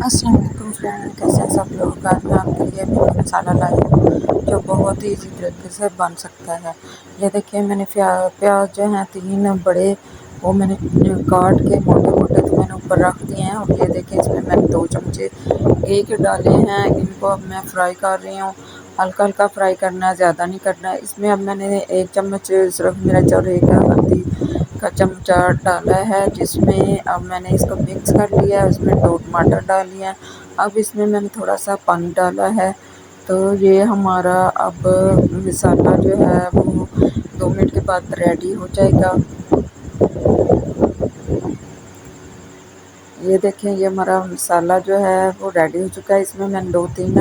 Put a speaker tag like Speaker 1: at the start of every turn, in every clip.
Speaker 1: अस्सलाम वालेकुम फ्रेंड, कैसे हैं सब लोग। आज मैं आपके लिए मीट मसाला लाई हूँ जो बहुत ही इजी तरीके से बन सकता है। ये देखिए मैंने प्याज जो हैं 3 बड़े वो मैंने काट के मोटे मोटे तो मैंने ऊपर रख दिए हैं। और ये देखिए इसमें मैंने 2 चमचे घी के डाले हैं। इनको अब मैं फ्राई कर रही हूँ, हल्का हल्का फ्राई करना है, ज़्यादा नहीं करना है। इसमें अब मैंने 1 चम्मच सिर्फ मिर्च और 1 हल्दी का चमचा डाला है, जिसमें अब मैंने इसको मिक्स कर लिया है। उसमें 2 टमाटर डाल लिया है। अब इसमें मैंने थोड़ा सा पानी डाला है। तो ये हमारा अब मसाला जो है वो 2 मिनट के बाद रेडी हो जाएगा। ये देखें ये हमारा मसाला जो है वो रेडी हो चुका है। इसमें मैंने 2-3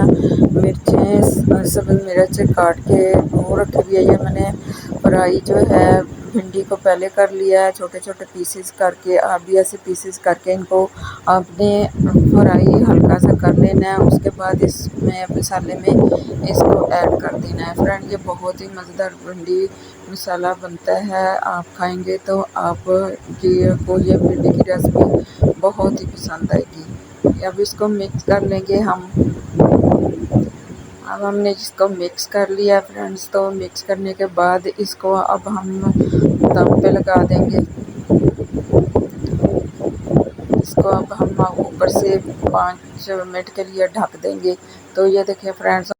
Speaker 1: मिर्चें सब्ज़ मिर्च काट के वो रखी हुई है। ये मैंने फ्राई जो है भिंडी को पहले कर लिया है छोटे छोटे पीसेस करके। आप भी ऐसे पीसेस करके इनको आपने फ्राई हल्का सा कर लेना है। उसके बाद इसमें मसाले में इसको ऐड कर देना है। फ्रेंड ये बहुत ही मज़ेदार भिंडी मसाला बनता है, आप खाएंगे तो आप को ये भिंडी की रेसिपी बहुत ही पसंद आएगी। अब इसको मिक्स कर लेंगे हम। अब हमने इसको मिक्स कर लिया फ्रेंड्स। तो मिक्स करने के बाद इसको अब हम दम पे लगा देंगे। इसको अब हम ऊपर से 5 मिनट के लिए ढक देंगे। तो ये देखिए फ्रेंड्स